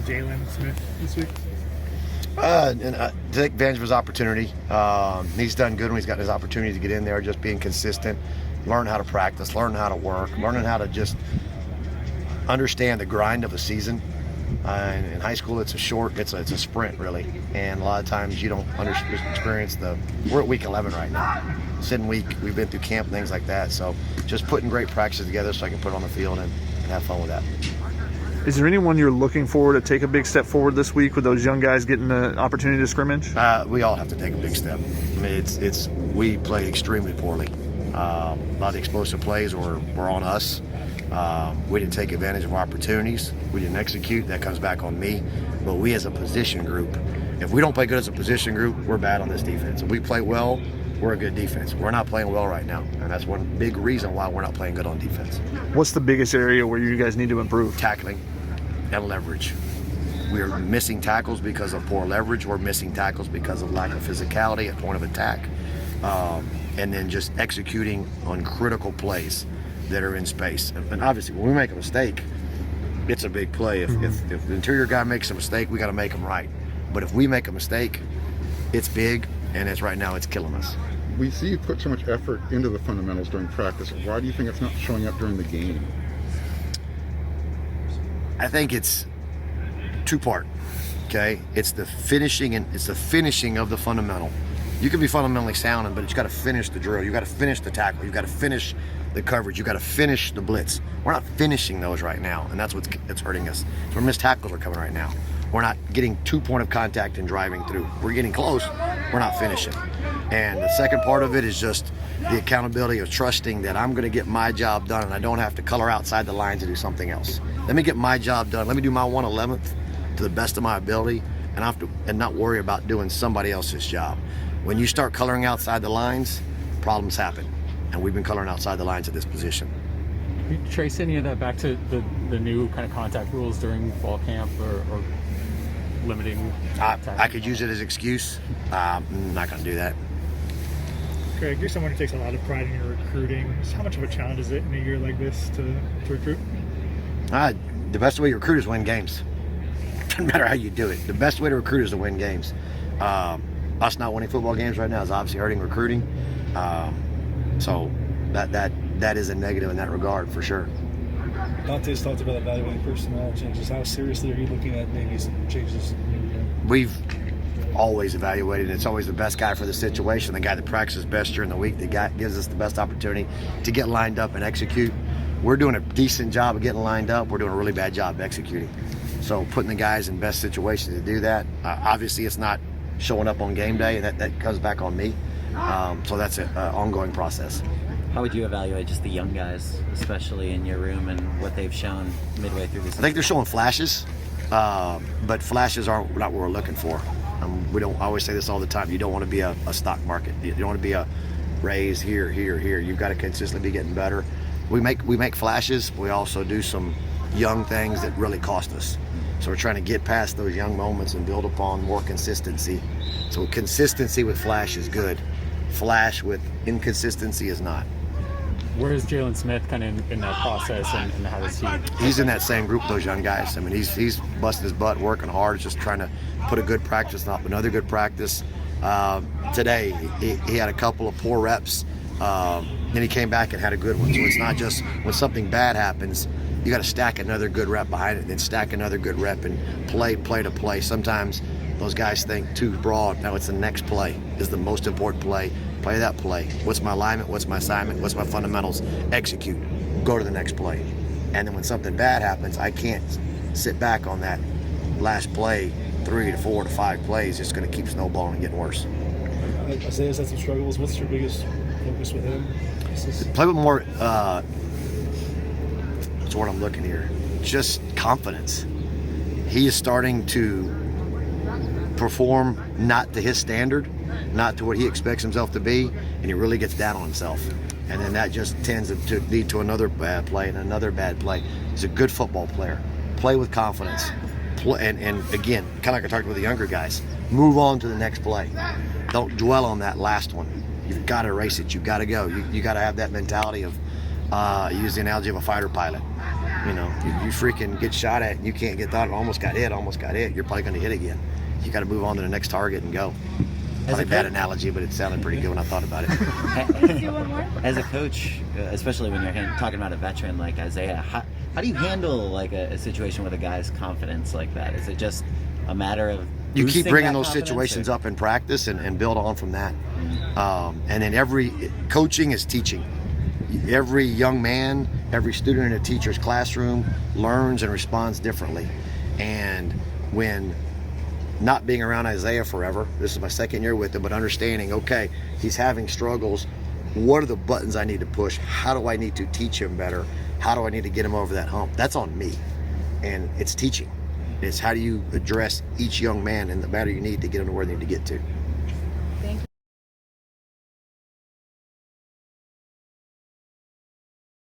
Jalen Smith this week? Take advantage of his opportunity. He's done good when he's gotten his opportunity to get in there, just being consistent, learn how to practice, learn how to work, learning how to just understand the grind of a season. In high school, it's a sprint, really. And a lot of times you don't experience we're at week 11 right now. It's in week, we've been through camp, things like that. So just putting great practices together so I can put it on the field and have fun with that. Is there anyone you're looking for to take a big step forward this week with those young guys getting the opportunity to scrimmage? We all have to take a big step. I mean, we play extremely poorly. A lot of the explosive plays were on us. We didn't take advantage of opportunities. We didn't execute. That comes back on me. But we as a position group, if we don't play good as a position group, we're bad on this defense. If we play well, we're a good defense. We're not playing well right now, and that's one big reason why we're not playing good on defense. What's the biggest area where you guys need to improve? Tackling and leverage. We're missing tackles because of poor leverage. We're missing tackles because of lack of physicality at point of attack. And then just executing on critical plays that are in space. And obviously, when we make a mistake, it's a big play. If the interior guy makes a mistake, we got to make him right. But if we make a mistake, it's big, and right now it's killing us. We see you put so much effort into the fundamentals during practice. Why do you think it's not showing up during the game? I think it's two-part. Okay, it's the finishing of the fundamental. You can be fundamentally sound, but you got to finish the drill. You got to finish the tackle. You got to finish the coverage. You got to finish the blitz. We're not finishing those right now, and that's what's hurting us. So our missed tackles are coming right now. We're not getting 2 point of contact and driving through. We're getting close. We're not finishing. And the second part of it is just the accountability of trusting that I'm going to get my job done, and I don't have to color outside the lines to do something else. Let me get my job done. Let me do my 1/11th to the best of my ability, and not worry about doing somebody else's job. When you start coloring outside the lines, problems happen. And we've been coloring outside the lines at this position. Can you trace any of that back to the new kind of contact rules during fall camp or limiting? I could use it as an excuse. I'm not going to do that. Craig, you're someone who takes a lot of pride in your recruiting. How much of a challenge is it in a year like this to recruit? The best way to recruit is win games. Doesn't matter how you do it. The best way to recruit is to win games. Us not winning football games right now is obviously hurting recruiting. So that is a negative in that regard for sure. Dante's talked about evaluating personnel changes. How seriously are you looking at maybe some changes? We've always evaluated. It's always the best guy for the situation, the guy that practices best during the week, the guy gives us the best opportunity to get lined up and execute. We're doing a decent job of getting lined up. We're doing a really bad job of executing. So putting the guys in best situations to do that. Obviously, it's not showing up on game day, and that comes back on me. So that's an ongoing process. How would you evaluate just the young guys, especially in your room, and what they've shown midway through the season? I think they're showing flashes, but flashes aren't what we're looking for. I always say this all the time. You don't want to be a stock market. You don't want to be a raise here. You've got to consistently be getting better. We make flashes. We also do some young things that really cost us. So we're trying to get past those young moments and build upon more consistency. So consistency with flash is good. Flash with inconsistency is not. Where is Jalen Smith kind of in that process, and how does he? He's in that same group with those young guys. I mean, he's busting his butt, working hard, just trying to put a good practice, not another good practice. Today, he had a couple of poor reps, then he came back and had a good one. So it's not just when something bad happens, you got to stack another good rep behind it, then stack another good rep and play to play. Sometimes those guys think too broad. Now it's the next play is the most important play. Play that play. What's my alignment? What's my assignment? What's my fundamentals? Execute. Go to the next play. And then when something bad happens, I can't sit back on that last play. 3 to 4 to 5 plays. It's going to keep snowballing and getting worse. Isaiah's had some struggles. What's your biggest focus with him? Play with more. That's what I'm looking here. Just confidence. He is starting to perform not to his standard, not to what he expects himself to be, and he really gets down on himself. And then that just tends to lead to another bad play and another bad play. He's a good football player. Play with confidence. And again, kind of like I talked with the younger guys, move on to the next play. Don't dwell on that last one. You've got to erase it. You've got to go. You got to have that mentality of, use the analogy of a fighter pilot. You know, you freaking get shot at and you can't get that. Almost got hit. You're probably going to hit again. You got to move on to the next target and go. Probably a bad analogy, but it sounded pretty good when I thought about it. As a coach, especially when you're talking about a veteran like Isaiah, how do you handle like a situation with a guy's confidence like that? Is it just a matter of you keep boosting bringing that those confidence, situations or? up in practice and build on from that. And then every coaching is teaching. Every young man, every student in a teacher's classroom learns and responds differently. And when not being around Isaiah forever, this is my second year with him, but understanding, okay, he's having struggles. What are the buttons I need to push? How do I need to teach him better? How do I need to get him over that hump? That's on me. And it's teaching. It's how do you address each young man and the better you need to get him to where they need to get to.